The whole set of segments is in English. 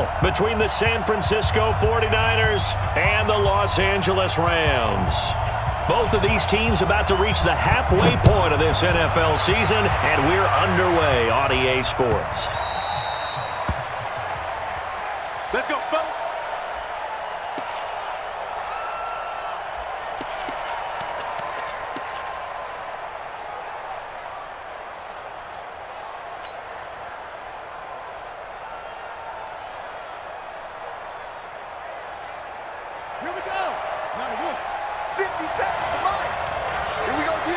battle between the San Francisco 49ers and the Los Angeles Rams. Both of these teams about to reach the halfway point of this NFL season, and we're underway on EA Sports. Let's go, fellas. Here we go. Now the roof. 50 seconds to mine. Here we go, D.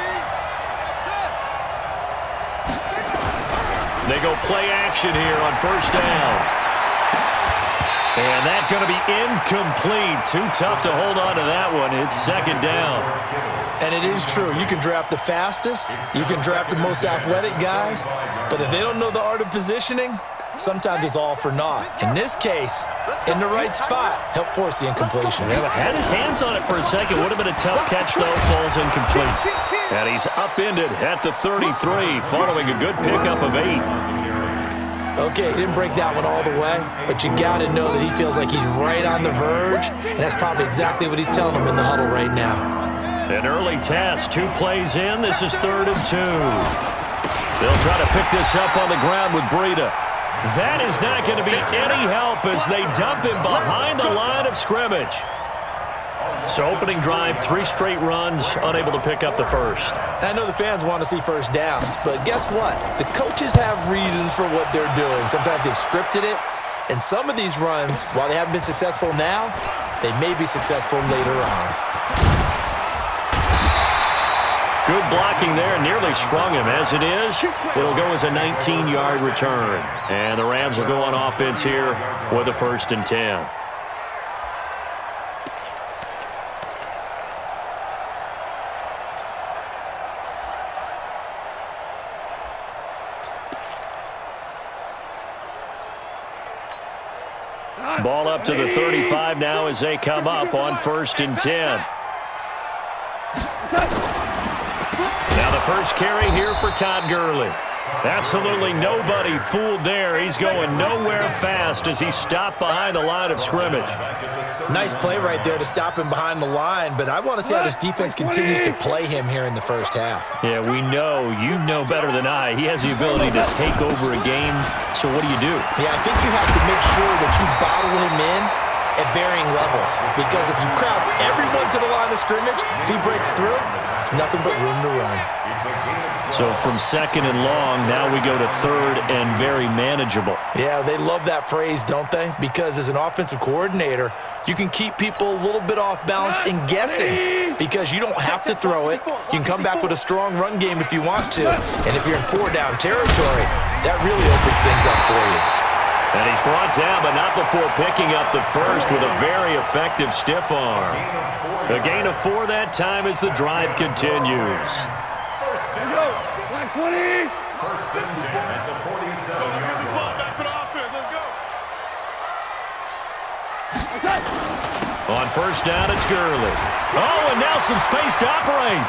They go play action here on first down. And that's going to be incomplete. Too tough to hold on to that one. It's second down. And it is true. You can draft the fastest. You can draft the most athletic guys. But if they don't know the art of positioning, sometimes it's all for naught. In this case, in the right spot, help force the incompletion. Yeah, but had his hands on it for a second. Would have been a tough catch, though. Falls incomplete. And he's upended at the 33, following a good pickup of 8. Okay, he didn't break that one all the way, but you got to know that he feels like he's right on the verge, and that's probably exactly what he's telling him in the huddle right now. An early test, 2 plays in. This is 3rd and 2. They'll try to pick this up on the ground with Breida. That is not going to be any help as they dump him behind the line of scrimmage. So opening drive, 3 straight runs, unable to pick up the first. I know the fans want to see first downs, but guess what? The coaches have reasons for what they're doing. Sometimes they've scripted it, and some of these runs, while they haven't been successful now, they may be successful later on. Good blocking there, nearly sprung him. As it is, it'll go as a 19-yard return. And the Rams will go on offense here with a 1st and 10. Ball up to the 35 now as they come up on 1st and 10. Now the first carry here for Todd Gurley. Absolutely nobody fooled there. He's going nowhere fast as he stopped behind the line of scrimmage. Nice play right there to stop him behind the line, but I want to see how this defense continues to play him here in the first half. Yeah, we know. You know better than I. He has the ability to take over a game, so what do you do? Yeah, I think you have to make sure that you bottle him in at varying levels, because if you crowd everyone to the line of scrimmage, if he breaks through, there's nothing but room to run. So from 2nd and long, now we go to 3rd and very manageable. Yeah, they love that phrase, don't they? Because as an offensive coordinator, you can keep people a little bit off balance and guessing because you don't have to throw it. You can come back with a strong run game if you want to. And if you're in 4-down territory, that really opens things up for you. And he's brought down, but not before picking up the first with a very effective stiff arm. A gain of 4 that time as the drive continues. Black 20. 1st and 10 at the 47-yard line. Back for the offense. Let's go. On 1st down, it's Gurley. Oh, and now some space to operate.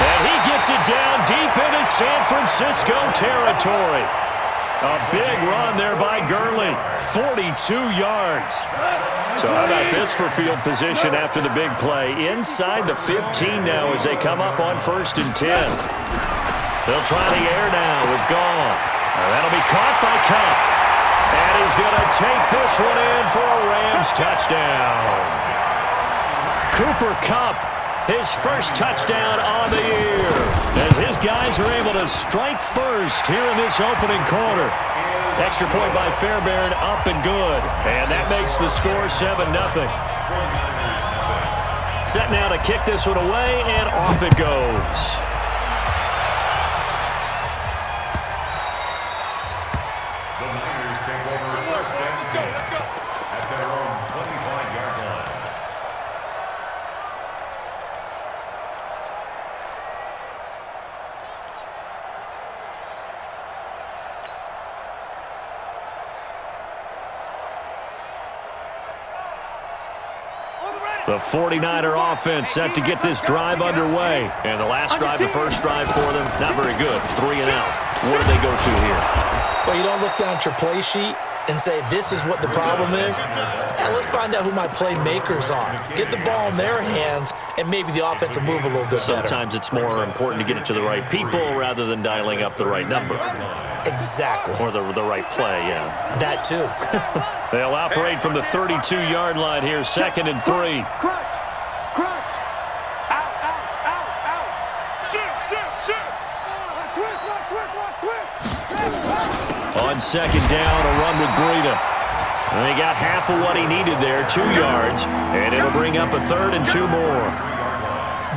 And he gets it down deep into San Francisco territory. A big run there by Gurley. 42 yards. So how about this for field position after the big play? Inside the 15 now as they come up on 1st and 10. They'll try the air now with Goff. That'll be caught by Kupp. And he's going to take this one in for a Rams touchdown. Cooper Kupp, his first touchdown on the year, as his guys are able to strike first here in this opening quarter. Extra point by Fairbairn, up and good. And that makes the score 7-0. Set now to kick this one away, and off it goes. The Niners take over 1st and 10 at their own 25-yard line. On the ready. The 49er offense set to get this drive underway. And the last drive, the first drive for them, not very good. 3 and out. What do they go to here? Well, you don't look down at your play sheet and say, this is what the problem is. And let's find out who my playmakers are. Get the ball in their hands, and maybe the offense will move a little bit better. Sometimes it's more important to get it to the right people rather than dialing up the right number. Exactly. Or the right play, yeah. That too. They'll operate from the 32-yard line here, 2nd and 3. Crunch. Out. Shoot. Switch. On 2nd down, a run with Breida. And they got half of what he needed there, 2 yards, and it'll bring up a 3rd and 2 more.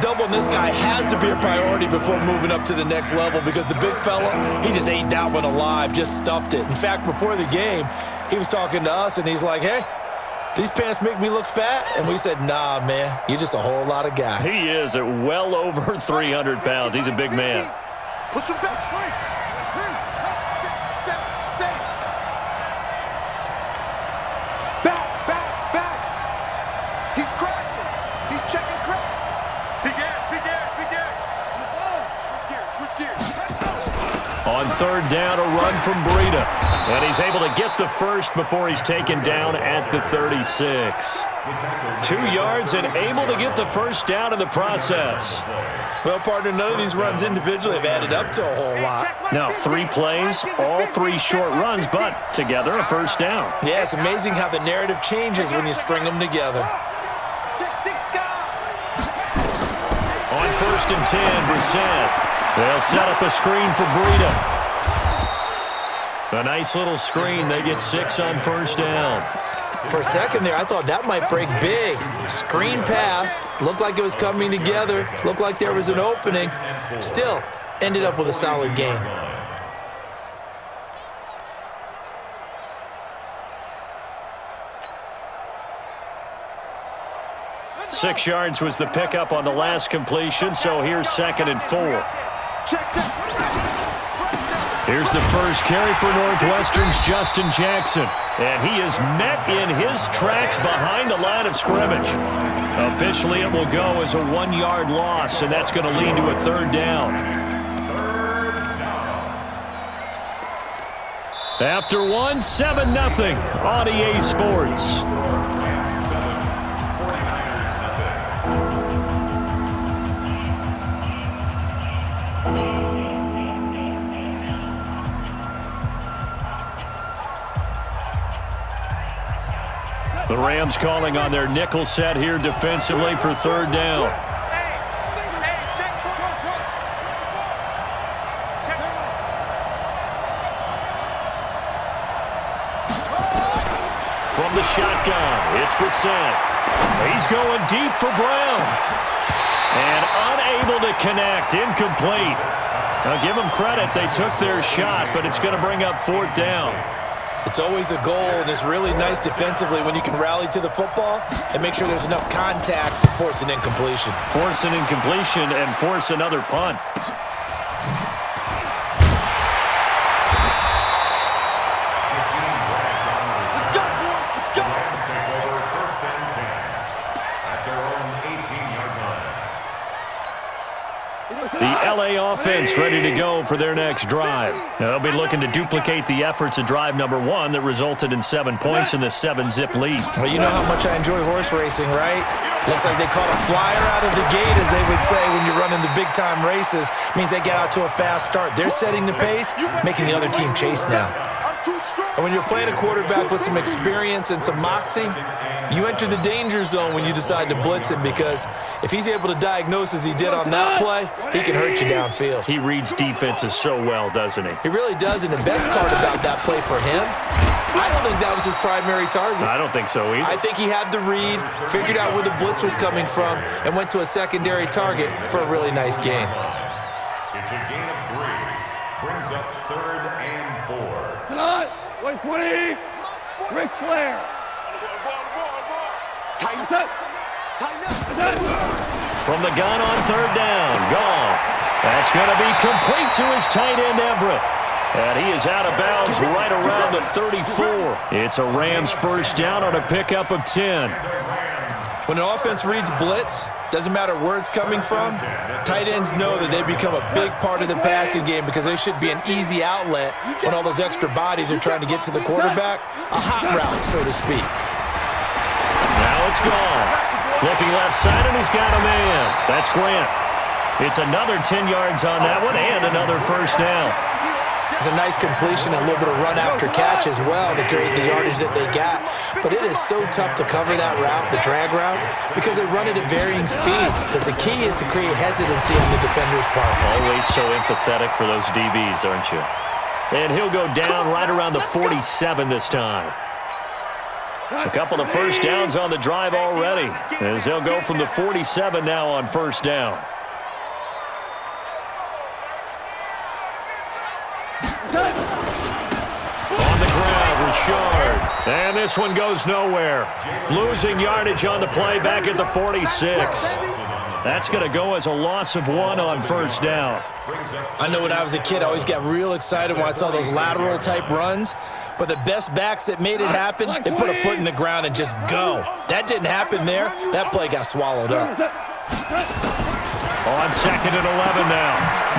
Doubling this guy has to be a priority before moving up to the next level because the big fella, he just ate that one alive, just stuffed it. In fact, before the game, he was talking to us, and he's like, hey, these pants make me look fat? And we said, nah, man, you're just a whole lot of guy. He is at well over 300 pounds. He's a big man. Push him back. Back. He's crossing. He's checking crack. Big gas. Switch gears. On 3rd down, a run from Breida. And he's able to get the first before he's taken down at the 36. 2 yards and able to get the first down in the process. Well, partner, none of these runs individually have added up to a whole lot. Now, 3 plays, all 3 short runs, but together a first down. Yeah, it's amazing how the narrative changes when you string them together. On 1st and 10, Brissett. They'll set up a screen for Breida. A nice little screen. They get 6 on 1st down. For a second there, I thought that might break big. Screen pass. Looked like it was coming together. Looked like there was an opening. Still, ended up with a solid game. Six yards was the pickup on the last completion, so here's 2nd and 4. Here's the first carry for Northwestern's Justin Jackson. And he is met in his tracks behind the line of scrimmage. Officially, it will go as a 1-yard loss, and that's going to lead to a 3rd down. After 1, 7-0 on EA Sports. The Rams calling on their nickel set here defensively for 3rd down. From the shotgun, it's Brissett. He's going deep for Brown. And unable to connect, incomplete. Now give them credit, they took their shot, but it's going to bring up 4th down. It's always a goal, and it's really nice defensively when you can rally to the football and make sure there's enough contact to force an incompletion. Force an incompletion and force another punt. The LA offense ready to go for their next drive. Now, they'll be looking to duplicate the efforts of drive number 1 that resulted in 7 points in the 7-zip lead. Well, you know how much I enjoy horse racing, right? Looks like they caught a flyer out of the gate, as they would say when you're running the big-time races. Means they get out to a fast start. They're setting the pace, making the other team chase now. And when you're playing a quarterback with some experience and some moxie, you enter the danger zone when you decide to blitz him, because if he's able to diagnose as he did on that play, he can hurt you downfield. He reads defenses so well, doesn't he? He really does, and the best part about that play for him, I don't think that was his primary target. I don't think so either. I think he had the read, figured out where the blitz was coming from, and went to a secondary target for a really nice gain. It's a gain of 3. Brings up 3rd and 4. Come on. 120. Ric Flair. Tighten up. From the gun on 3rd down, Goff. That's going to be complete to his tight end, Everett. And he is out of bounds right around the 34. It's a Rams first down on a pickup of 10. When an offense reads blitz, doesn't matter where it's coming from, tight ends know that they become a big part of the passing game because they should be an easy outlet when all those extra bodies are trying to get to the quarterback. A hot route, so to speak. Now it's gone. Looking left side, and he's got a man. That's Grant. It's another 10 yards on that one and another first down. It's a nice completion and a little bit of run after catch as well to create the yardage that they got. But it is so tough to cover that route, the drag route, because they run it at varying speeds. Because the key is to create hesitancy on the defender's part. Always so empathetic for those DBs, aren't you? And he'll go down right around the 47 this time. A couple of first downs on the drive already, as they'll go from the 47 now on first down. On the ground, Richard. And this one goes nowhere. Losing yardage on the play back at the 46. That's going to go as a loss of 1 on first down. I know when I was a kid, I always got real excited when I saw those lateral-type runs. But the best backs that made it happen, they put a foot in the ground and just go. That didn't happen there. That play got swallowed up. On second and 11 now.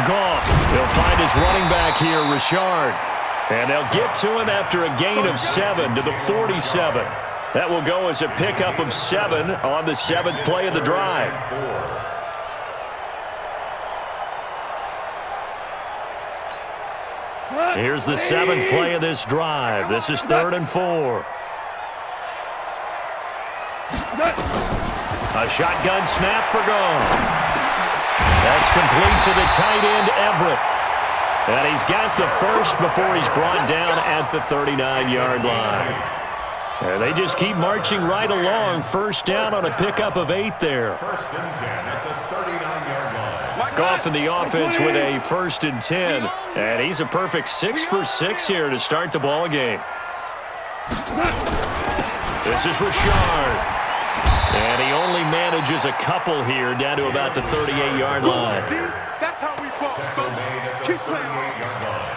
Goff. He'll find his running back here, Richard. And they'll get to him after a gain of 7 to the 47. That will go as a pickup of 7 on the 7th play of the drive. Here's the 7th play of this drive. This is 3rd and 4. A shotgun snap for Goff. That's complete to the tight end, Everett. And he's got the first before he's brought down at the 39-yard line. And they just keep marching right along. First down on a pickup of 8 there. First and 10 at the 39-yard line. Goff in the offense with a 1st and 10. And he's a perfect 6 for 6 here to start the ball game. This is Richard. And he only manages a couple here down to about the 38-yard line. That's how we ball. Tackle made at the 38-yard line.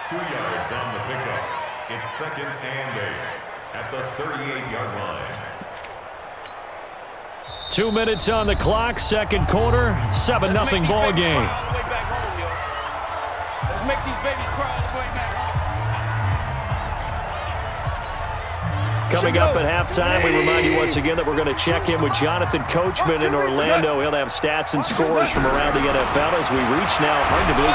2 yards on the pickup. It's 2nd and 8 at the 38-yard line. 2 minutes on the clock, second quarter, 7-0 ball game. Let's make these babies cry all the way back home. Coming up at halftime, we remind you once again that we're going to check in with Jonathan Coachman in Orlando. He'll have stats and scores from around the NFL as we reach now, hard to believe,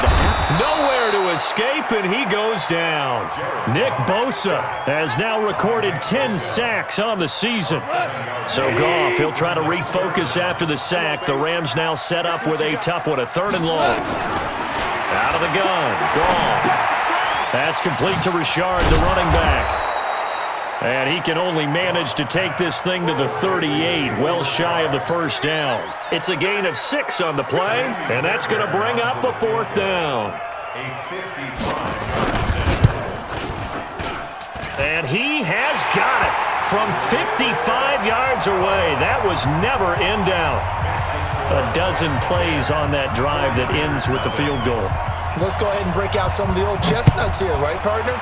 nowhere to escape, and he goes down. Nick Bosa has now recorded 10 sacks on the season. So Goff, he'll try to refocus after the sack. The Rams now set up with a tough one, a 3rd and long. Out of the gun, Goff. That's complete to Richard, the running back. And he can only manage to take this thing to the 38, well shy of the first down. It's a gain of 6 on the play, and that's going to bring up a 4th down. And he has got it from 55 yards away. That was never in doubt. A dozen plays on that drive that ends with the field goal. Let's go ahead and break out some of the old chestnuts here, right, partner?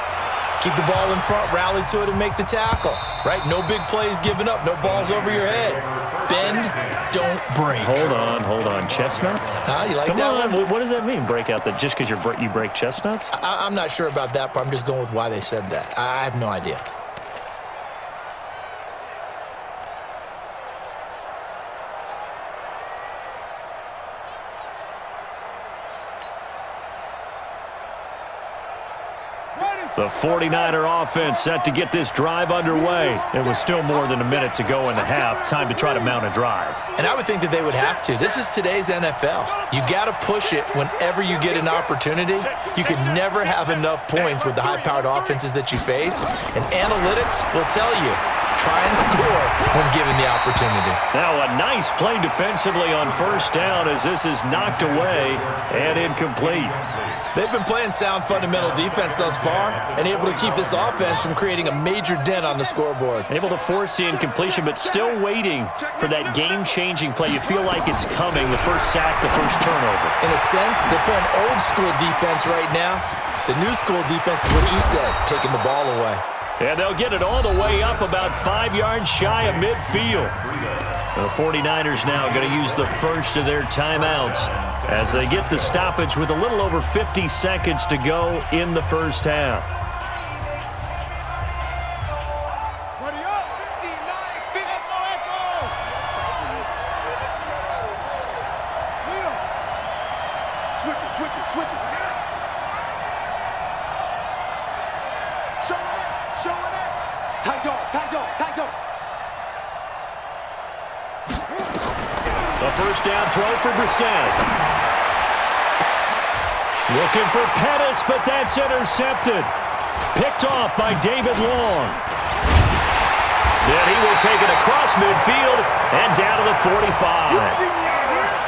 Keep the ball in front, rally to it, and make the tackle, right? No big plays given up, no balls over your head. Bend, don't break. Hold on. Chestnuts? You like Come that on. one? What does that mean, break out? That just because you break chestnuts? I'm not sure about that, but I'm just going with why they said that. I have no idea. The 49er offense set to get this drive underway. It was still more than a minute to go in the half. Time to try to mount a drive. And I would think that they would have to. This is today's NFL. You got to push it whenever you get an opportunity. You can never have enough points with the high-powered offenses that you face. And analytics will tell you, try and score when given the opportunity. Now a nice play defensively on first down as this is knocked away and incomplete. They've been playing sound fundamental defense thus far and able to keep this offense from creating a major dent on the scoreboard. Able to force the incompletion, but still waiting for that game-changing play. You feel like it's coming, the first sack, the first turnover. In a sense, they're playing old-school defense right now. The new school defense is what you said, taking the ball away. And they'll get it all the way up about 5 yards shy of midfield. The 49ers now going to use the first of their timeouts as they get the stoppage with a little over 50 seconds to go in the first half. The first down throw for Brissett. Looking for Pettis, but that's intercepted. Picked off by David Long. Then he will take it across midfield and down to the 45.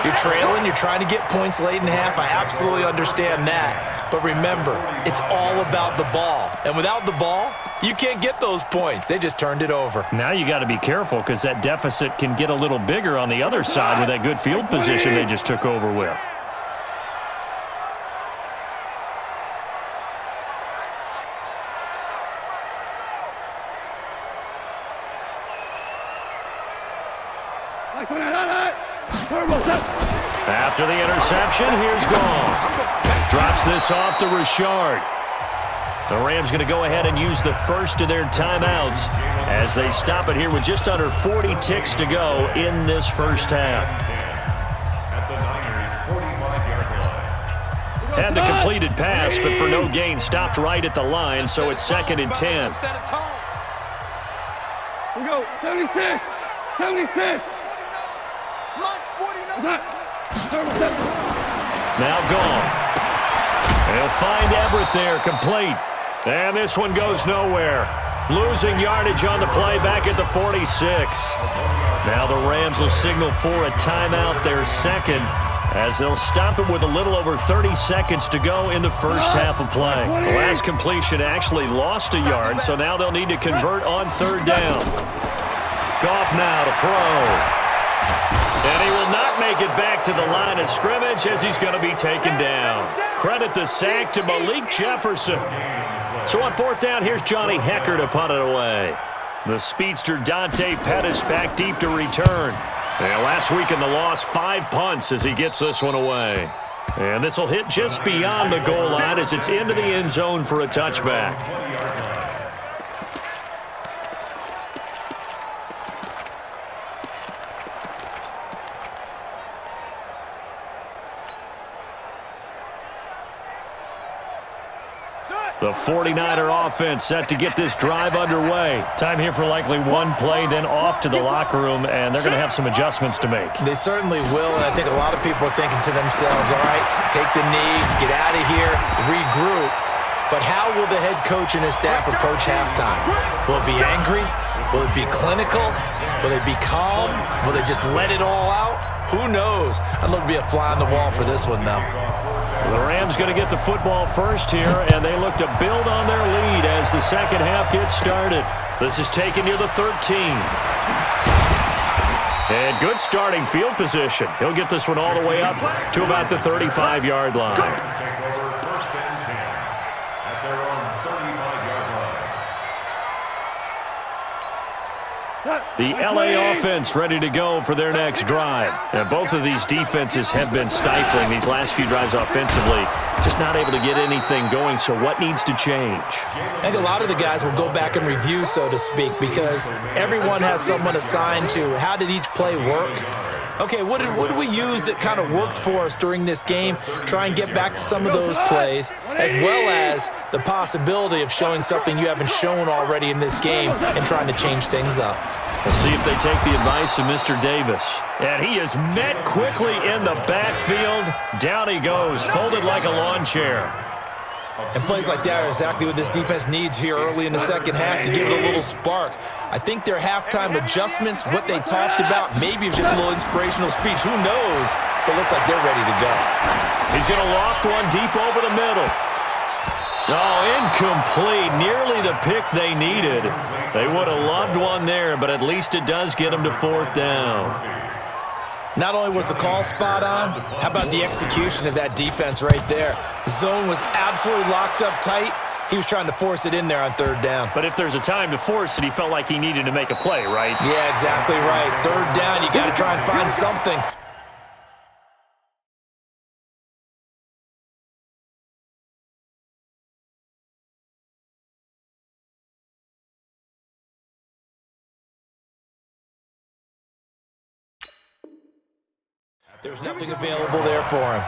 You're trailing, you're trying to get points late in half. I absolutely understand that. But remember, it's all about the ball. And without the ball, you can't get those points. They just turned it over. Now you got to be careful because that deficit can get a little bigger on the other side with that good field position they just took over with. After the interception, here's Goff. Drops this off to Richard. The Rams going to go ahead and use the first of their timeouts as they stop it here with just under 40 ticks to go in this first half. At the Niners' 45-yard line. Had the completed pass, but for no gain, stopped right at the line, so it's 2nd and 10. We go, 76, 76. Now Goff. They'll find Everett there, complete. And this one goes nowhere. Losing yardage on the play back at the 46. Now the Rams will signal for a timeout, their second, as they'll stop it with a little over 30 seconds to go in the first half of play. The last completion actually lost a yard, so now they'll need to convert on 3rd down. Goff now to throw. And he will not make it back to the line of scrimmage as he's going to be taken down. Credit the sack to Malik Jefferson. So on 4th down, here's Johnny Hecker to punt it away. The speedster Dante Pettis back deep to return. And last week in the loss, 5 punts as he gets this one away. And this will hit just beyond the goal line as it's into the end zone for a touchback. The 49er offense set to get this drive underway. Time here for likely one play, then off to the locker room, and they're going to have some adjustments to make. They certainly will, and I think a lot of people are thinking to themselves, all right, take the knee, get out of here, regroup. But how will the head coach and his staff approach halftime? Will it be angry? Will it be clinical? Will they be calm? Will they just let it all out? Who knows? I'd love to be a fly on the wall for this one, though. The Rams going to get the football first here, and they look to build on their lead as the second half gets started. This is taken near the 13. And good starting field position. He'll get this one all the way up to about the 35-yard line. Take over 1st and 10 at their own 35-yard line. The LA offense ready to go for their next drive. And both of these defenses have been stifling these last few drives offensively. Just not able to get anything going, so what needs to change? I think a lot of the guys will go back and review, so to speak, because everyone has someone assigned to how did each play work. Okay, what did we use that kind of worked for us during this game? Try and get back to some of those plays, as well as the possibility of showing something you haven't shown already in this game and trying to change things up. We'll see if they take the advice of Mr. Davis. And he is met quickly in the backfield. Down he goes, folded like a lawn chair. And plays like that are exactly what this defense needs here early in the second half to give it a little spark. I think their halftime adjustments, what they talked about, maybe it's just a little inspirational speech. Who knows? But it looks like they're ready to go. He's going to loft one deep over the middle. Oh, incomplete. Nearly the pick they needed. They would have loved one there, but at least it does get them to 4th down. Not only was the call spot on, how about the execution of that defense right there? The zone was absolutely locked up tight, He was trying to force it in there on third down. But if there's a time to force it, he felt like he needed to make a play, right? Yeah, exactly right. Third down, you got to try and find something. There's nothing available there for him.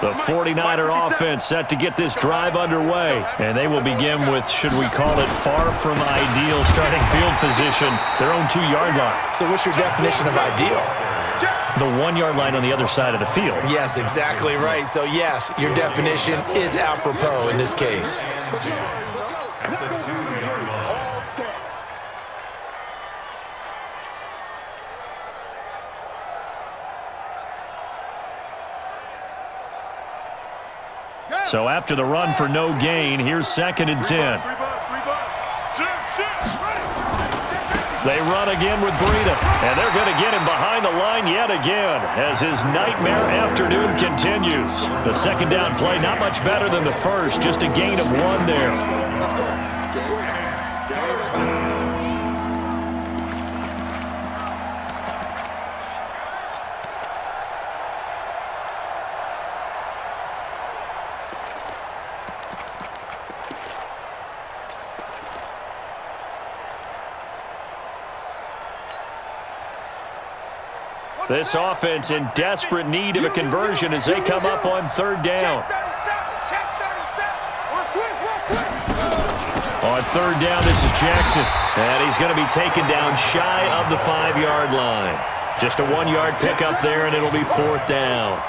The 49er offense set to get this drive underway. And they will begin with, should we call it, far from ideal starting field position, their own 2-yard line. So what's your definition of ideal? The 1-yard line on the other side of the field. Yes, exactly right. So, yes, your definition is apropos in this case. At the 2-yard line. So after the run for no gain, here's 2nd and 10. They run again with Breida, and they're going to get him behind the line yet again as his nightmare afternoon continues. The 2nd down play, not much better than the first, just a gain of 1 there. This offense in desperate need of a conversion as they come up on 3rd down. On 3rd down, this is Jackson. And he's going to be taken down shy of the 5-yard line. Just a 1-yard pickup there, and it'll be 4th down.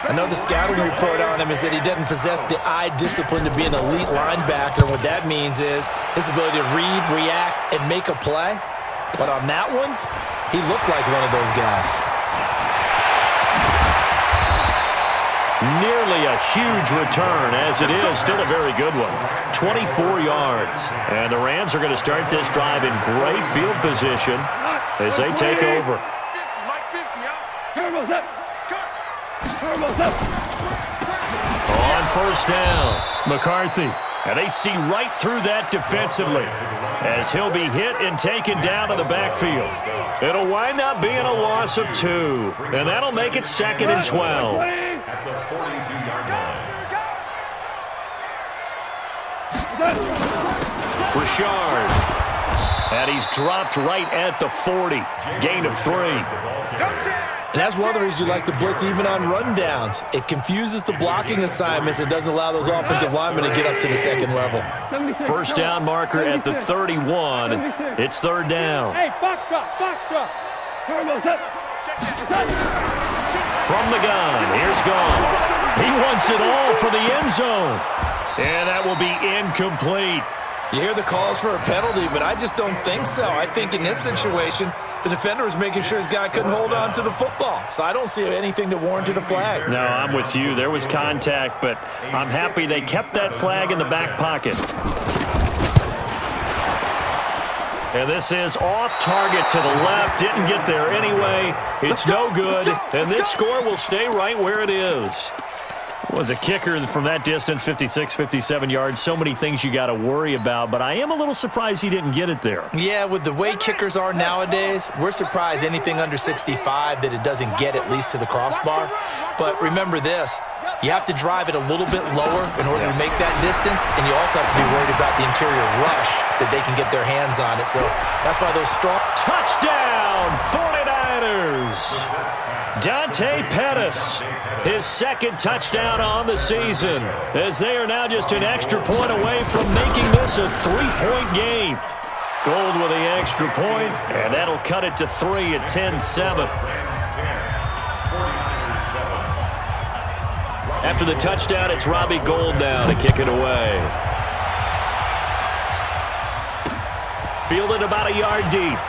I know the scouting report on him is that he doesn't possess the eye discipline to be an elite linebacker. What that means is his ability to read, react, and make a play. But on that one, he looked like one of those guys. Nearly a huge return, as it is still a very good one. 24 yards. And the Rams are going to start this drive in great field position as they take over. On 1st down, McCarthy. And they see right through that defensively as he'll be hit and taken down to the backfield. It'll wind up being a loss of 2, and that'll make it 2nd and 12. At the 42-yard line. Richard. And he's dropped right at the 40. Gain of 3. And that's one of the reasons you like to blitz even on rundowns. It confuses the blocking assignments. It doesn't allow those offensive linemen to get up to the 2nd level. 1st down marker at the 31. It's 3rd down. Hey, box drop. From the gun, here's Gone. He wants it all for the end zone. And that will be incomplete. You hear the calls for a penalty, but I just don't think so. I think in this situation, the defender was making sure his guy couldn't hold on to the football. So I don't see anything that warranted a flag. No, I'm with you. There was contact, but I'm happy they kept that flag in the back pocket. And this is off target to the left. Didn't get there anyway. It's no good. And this score will stay right where it is. Was a kicker from that distance, 56, 57 yards. So many things you got to worry about, but I am a little surprised he didn't get it there. Yeah, with the way kickers are nowadays, we're surprised anything under 65 that it doesn't get at least to the crossbar. But remember this, you have to drive it a little bit lower in order to make that distance, and you also have to be worried about the interior rush that they can get their hands on it. So that's why those strong... Touchdown, 49ers! Dante Pettis, his 2nd touchdown on the season, as they are now just an extra point away from making this a 3-point game. Gold with the extra point, and that'll cut it to 3 at 10-7. After the touchdown, it's Robbie Gould now to kick it away. Fielded about a yard deep.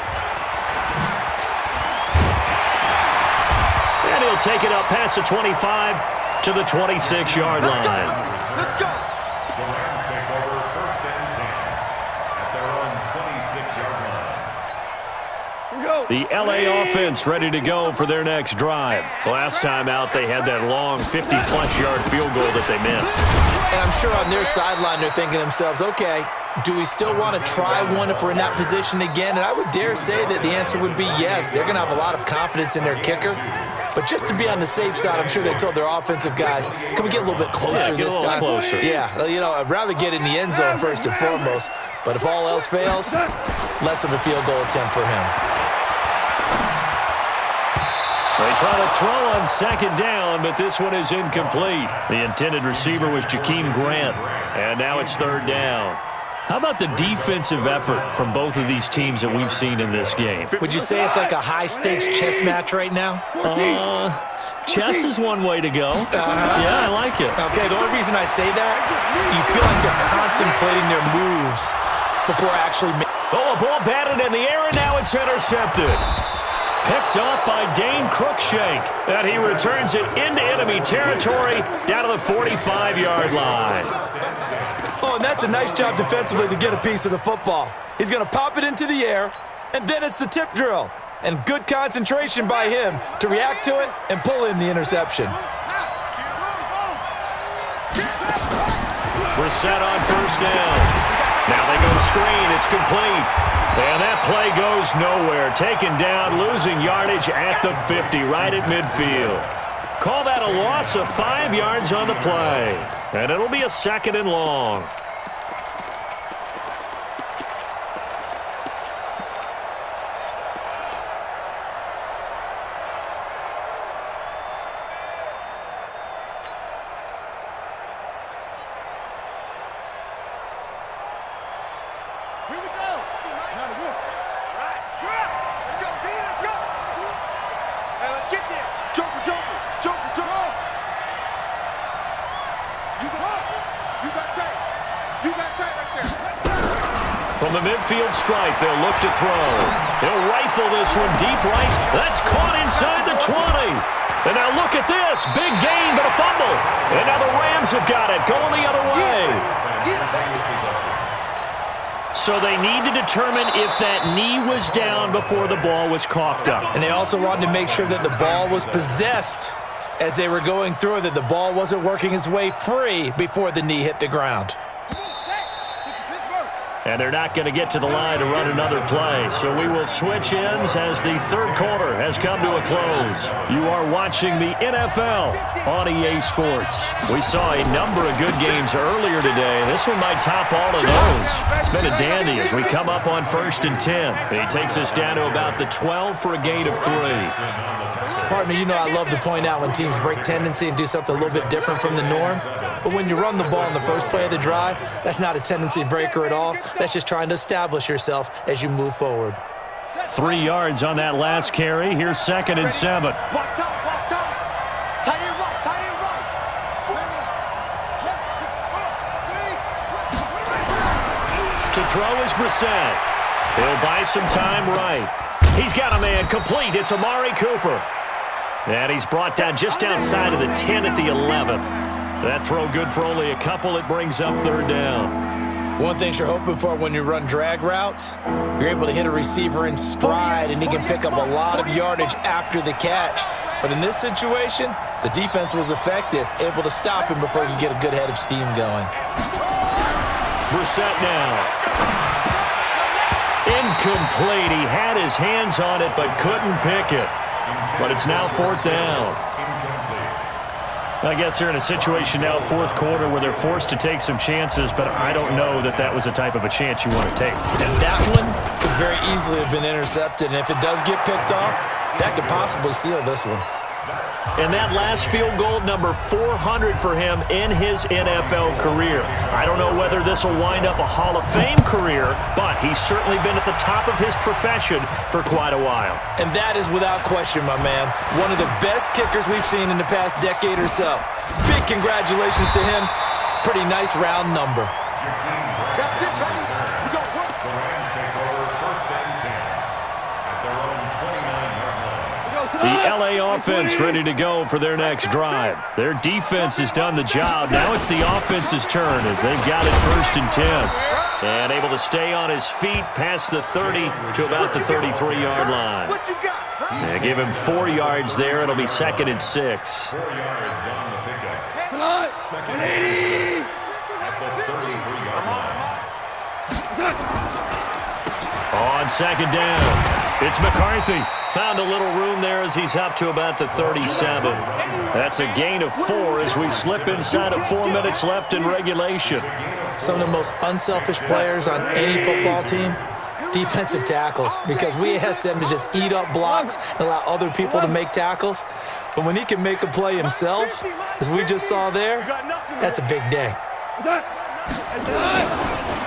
And he'll take it up past the 25 to the 26-yard line. Let's go. The Rams take over 1st and 10 at their own 26-yard line. Here we go. The LA offense ready to go for their next drive. Last time out, they had that long 50-plus yard field goal that they missed. And I'm sure on their sideline they're thinking to themselves, okay, do we still want to try one if we're in that position again? And I would dare say that the answer would be yes. They're going to have a lot of confidence in their kicker. But just to be on the safe side, I'm sure they told their offensive guys, can we get a little bit closer this time? Closer. Yeah, you know, I'd rather get in the end zone first and foremost. But if all else fails, less of a field goal attempt for him. They try to throw on second down, but this one is incomplete. The intended receiver was Jakeem Grant, and now it's third down. How about the defensive effort from both of these teams that we've seen in this game? Would you say it's like a high-stakes chess match right now? Chess is one way to go. Yeah, I like it. Okay, the only reason I say that, you feel like they're contemplating their moves before actually making. Oh, a ball batted in the air, and now it's intercepted. Picked off by Dane Cruikshank. And he returns it into enemy territory down to the 45-yard line. Oh, and that's a nice job defensively to get a piece of the football. He's going to pop it into the air, and then it's the tip drill. And good concentration by him to react to it and pull in the interception. Brissett on first down. Now they go screen. It's complete. And that play goes nowhere. Taken down, losing yardage at the 50, right at midfield. Call that a loss of 5 yards on the play. And it'll be a second and long. From the midfield stripe, they'll look to throw. He'll rifle this one deep right. That's caught inside the 20. And now look at this. Big gain, but a fumble. And now the Rams have got it, going the other way. So they need to determine if that knee was down before the ball was coughed up. And they also wanted to make sure that the ball was possessed as they were going through, that the ball wasn't working its way free before the knee hit the ground. And they're not going to get to the line to run another play. So we will switch ends as the third quarter has come to a close. You are watching the NFL on EA Sports. We saw a number of good games earlier today. This one might top all of those. It's been a dandy as we come up on 1st and 10. He takes us down to about the 12 for a gain of 3. Partner, you know I love to point out when teams break tendency and do something a little bit different from the norm. But when you run the ball in the first play of the drive, that's not a tendency breaker at all. That's just trying to establish yourself as you move forward. 3 yards on that last carry. Here's 2nd and 7. To throw is Brissett. He'll buy some time right. He's got a man complete. It's Amari Cooper. And he's brought down just outside of the 10 at the 11. That throw good for only a couple. It brings up third down. One thing you're hoping for when you run drag routes, you're able to hit a receiver in stride, and he can pick up a lot of yardage after the catch. But in this situation, the defense was effective, able to stop him before he could get a good head of steam going. Brissett now. Incomplete. He had his hands on it but couldn't pick it. But it's now 4th down. I guess they're in a situation now, 4th quarter, where they're forced to take some chances, but I don't know that that was the type of a chance you want to take. And that one could very easily have been intercepted, and if it does get picked off, that could possibly seal this one. And that last field goal, number 400 for him in his NFL career. I don't know whether this will wind up a Hall of Fame career, but he's certainly been at the top of his profession for quite a while. And that is without question, my man, one of the best kickers we've seen in the past decade or so. Big congratulations to him. Pretty nice round number. That's it, baby. We go work. The Rams take over 1st and 10 at their own 29-yard line. The LA offense ready to go for their next drive. Their defense has done the job. Now it's the offense's turn as they've got it 1st and 10. And able to stay on his feet past the 30 to about the 33-yard line. They give him 4 yards there. It'll be 2nd and 6. 4 yards on the pickup. 2nd and 6 at the 33-yard line. On 2nd down, it's McCarthy. Found a little room there as he's up to about the 37. That's a gain of 4 as we slip inside of 4 minutes left in regulation. Some of the most unselfish players on any football team, defensive tackles, because we ask them to just eat up blocks and allow other people to make tackles. But when he can make a play himself, as we just saw there, that's a big day.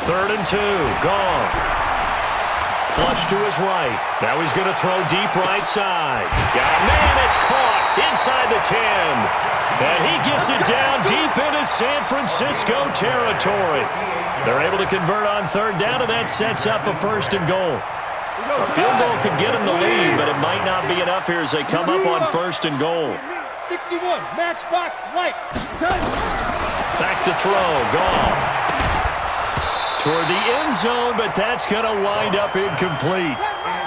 3rd and 2, Goff. Flush to his right. Now he's going to throw deep right side. Got a man, it's caught inside the 10. And he gets it down deep into San Francisco territory. They're able to convert on 3rd down, and that sets up a 1st and goal. A field goal could get him the lead, but it might not be enough here as they come up on 1st and goal. 61, matchbox, light. Back to throw, Goff. Toward the end zone, but that's going to wind up incomplete.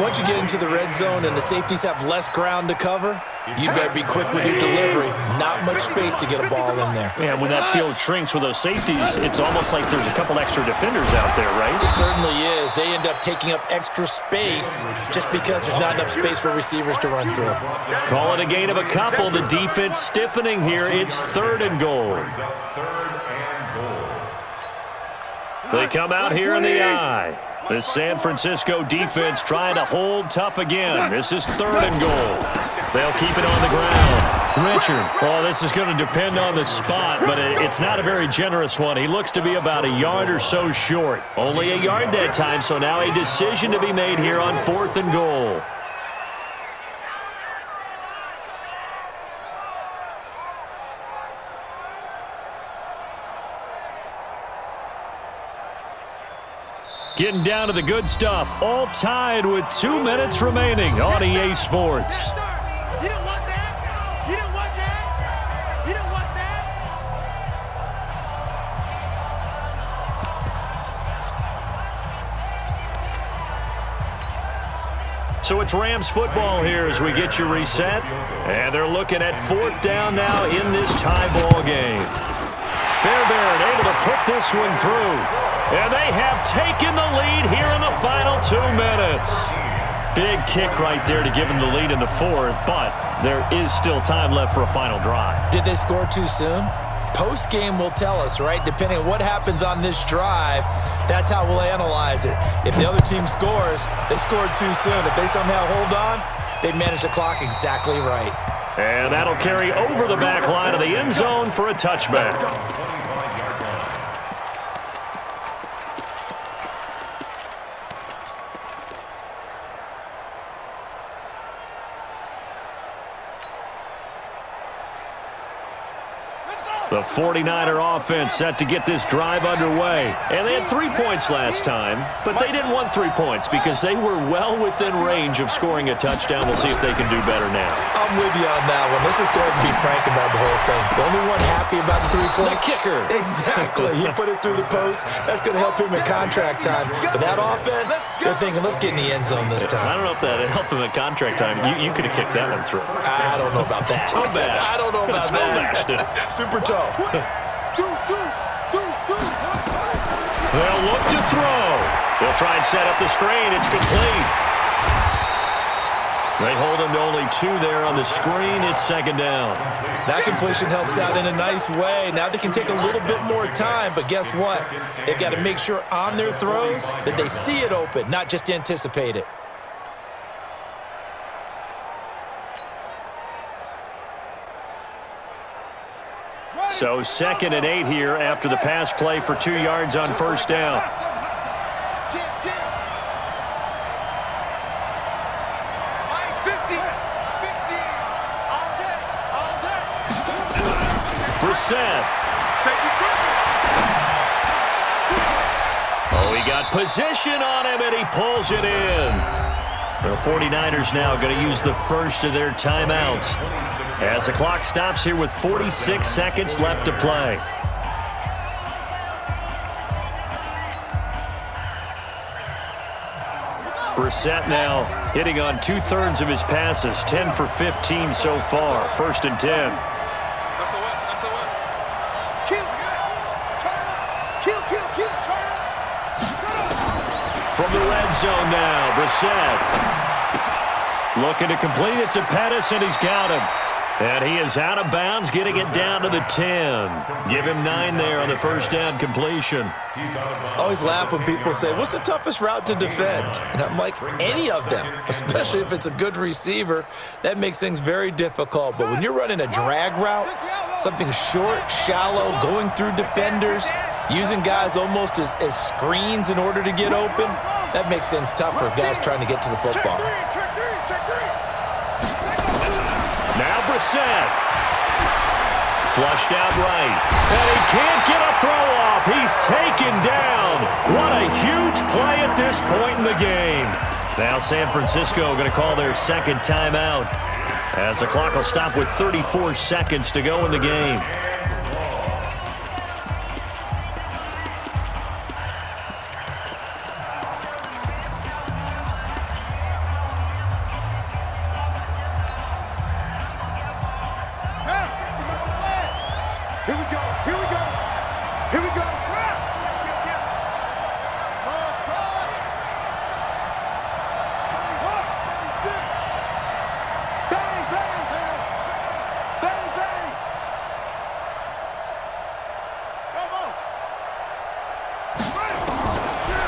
Once you get into the red zone and the safeties have less ground to cover, you better be quick with your delivery. Not much space to get a ball in there. Yeah, when that field shrinks with those safeties, it's almost like there's a couple extra defenders out there, right? It certainly is. They end up taking up extra space just because there's not enough space for receivers to run through. Call it a gain of a couple. The defense stiffening here. It's 3rd and goal. They come out here in the eye. The San Francisco defense trying to hold tough again. This is 3rd and goal. They'll keep it on the ground. Richard. Well, this is going to depend on the spot, but it's not a very generous one. He looks to be about a yard or so short. Only a yard that time, so now a decision to be made here on 4th and goal. Getting down to the good stuff, all tied with 2 minutes remaining on EA Sports. You don't want that. You don't want that. You don't want that. So it's Rams football here as we get you reset. And they're looking at 4th down now in this tie ball game. Fairbairn able to put this one through. And they have taken the lead here in the final 2 minutes. Big kick right there to give them the lead in the 4th, but there is still time left for a final drive. Did they score too soon? Post-game will tell us, right? Depending on what happens on this drive, that's how we'll analyze it. If the other team scores, they scored too soon. If they somehow hold on, they manage the clock exactly right. And that'll carry over the back line of the end zone for a touchback. The 49er offense set to get this drive underway. And they had 3 points last time, but they didn't want 3 points because they were well within range of scoring a touchdown. We'll see if they can do better now. I'm with you on that one. Let's just go ahead and be frank about the whole thing. The only one happy about the 3-point. The kicker. Exactly. He put it through the post. That's going to help him in contract time. But that offense, they're thinking, let's get in the end zone this time. I don't know if that helped him in contract time. You could have kicked that one through. I don't know about that. Toe bash. I don't know about that. Super toe. They'll look to throw. They'll try and set up the screen. It's complete. They hold him to only 2 there on the screen. It's 2nd down. That completion helps out in a nice way. Now they can take a little bit more time, but guess what? They've got to make sure on their throws that they see it open, not just anticipate it. So 2nd and 8 here after the pass play for 2 yards on 1st down. Brissett. Oh, he got position on him, and he pulls it in. The 49ers now going to use the first of their timeouts as the clock stops here with 46 seconds left to play. Brissett now hitting on 2/3 of his passes, 10 for 15 so far. 1st and 10. From the red zone now, Brissett looking to complete it to Pettis, and he's got him. And he is out of bounds, getting it down to the 10. Give him 9 there on the first down completion. I always laugh when people say, what's the toughest route to defend? And I'm like, any of them, especially if it's a good receiver. That makes things very difficult. But when you're running a drag route, something short, shallow, going through defenders, using guys almost as screens in order to get open, that makes things tougher, guys trying to get to the football. Now Brissett. Flushed out right. And he can't get a throw off. He's taken down. What a huge play at this point in the game. Now San Francisco going to call their second timeout as the clock will stop with 34 seconds to go in the game.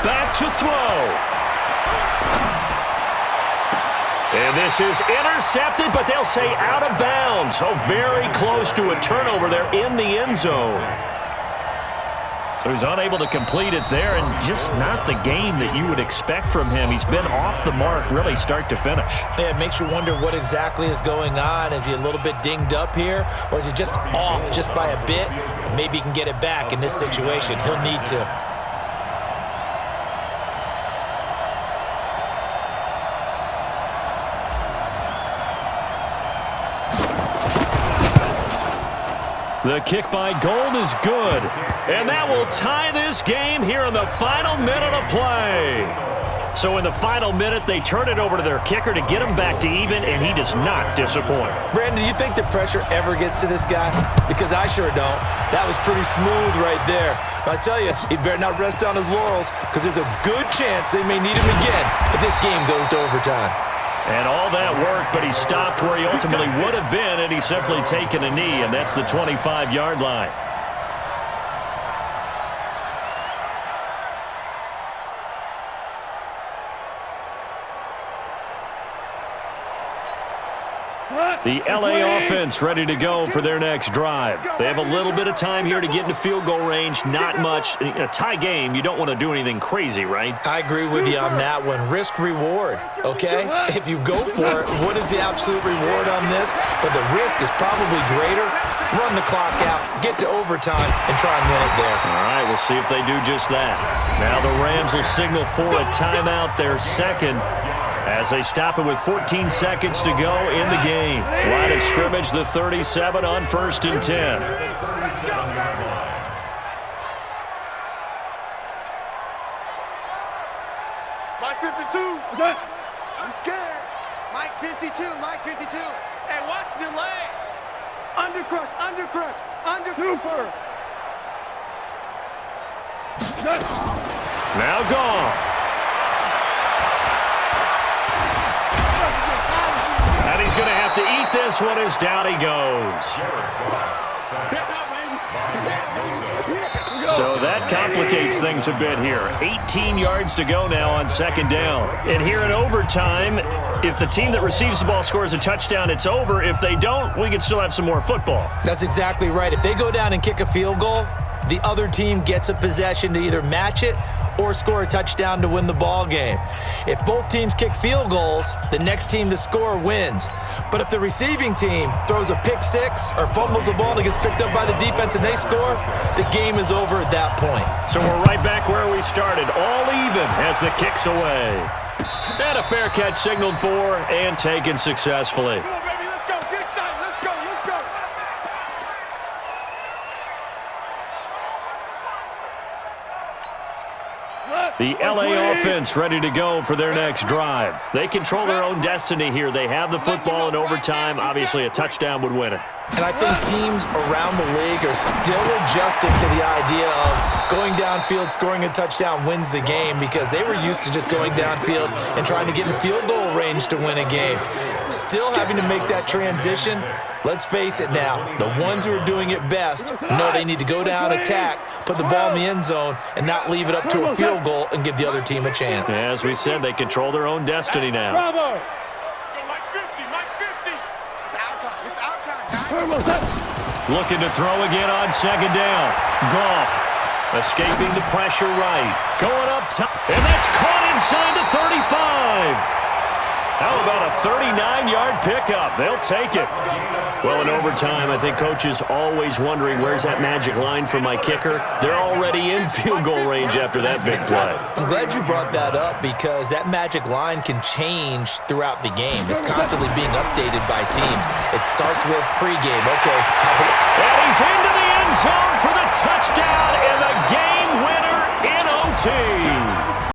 Back to throw. And this is intercepted, but they'll say out of bounds. So very close to a turnover there in the end zone. So he's unable to complete it there, and just not the game that you would expect from him. He's been off the mark really start to finish. Yeah, it makes you wonder what exactly is going on. Is he a little bit dinged up here, or is he just off just by a bit? Maybe he can get it back in this situation. He'll need to. The kick by Gold is good, and that will tie this game here in the final minute of play. So in the final minute, they turn it over to their kicker to get him back to even, and he does not disappoint. Brandon, do you think the pressure ever gets to this guy? Because I sure don't. That was pretty smooth right there. But I tell you, he better not rest on his laurels, because there's a good chance they may need him again if this game goes to overtime. And all that work, but he stopped where he ultimately would have been, and he's simply taken a knee, and that's the 25-yard line. The LA offense ready to go for their next drive. They have a little bit of time here to get into field goal range, not much. In a tie game, you don't want to do anything crazy, right? I agree with you on that one. Risk-reward, okay? If you go for it, what is the absolute reward on this? But the risk is probably greater. Run the clock out, get to overtime, and try and win it there. All right, we'll see if they do just that. Now the Rams will signal for a timeout, their second, as they stop it with 14 seconds to go in the game. Line of scrimmage, the 37 on 1st and 10. Mike 52. I'm scared. Mike 52, Mike 52. Hey, watch the leg. Undercrush, undercrush, under. Super. Now Goff. And he's going to have to eat this one as down he goes. So that complicates things a bit here. 18 yards to go now on 2nd down. And here in overtime, if the team that receives the ball scores a touchdown, it's over. If they don't, we can still have some more football. That's exactly right. If they go down and kick a field goal, the other team gets a possession to either match it or score a touchdown to win the ball game. If both teams kick field goals, the next team to score wins. But if the receiving team throws a pick six or fumbles the ball and it gets picked up by the defense and they score, the game is over at that point. So we're right back where we started, all even as the kick's away. And a fair catch signaled for and taken successfully. Come on, baby, let's go. Get excited. Let's go, let's go. The LA offense ready to go for their next drive. They control their own destiny here. They have the football in overtime. Obviously, a touchdown would win it. And I think teams around the league are still adjusting to the idea of going downfield, scoring a touchdown wins the game, because they were used to just going downfield and trying to get in field goal range to win a game. Still having to make that transition. Let's face it now, the ones who are doing it best know they need to go down, attack, put the ball in the end zone, and not leave it up to a field goal and give the other team a chance. As we said, they control their own destiny now. Bravo. Looking to throw again on second down. Goff escaping the pressure right. Going up top, and that's caught inside the 35. How about a 39-yard pickup? They'll take it. Well, in overtime, I think Coach is always wondering, where's that magic line for my kicker? They're already in field goal range after that big play. I'm glad you brought that up, because that magic line can change throughout the game. It's constantly being updated by teams. It starts with pregame. Okay. And he's into the end zone for the touchdown and the game winner in OT.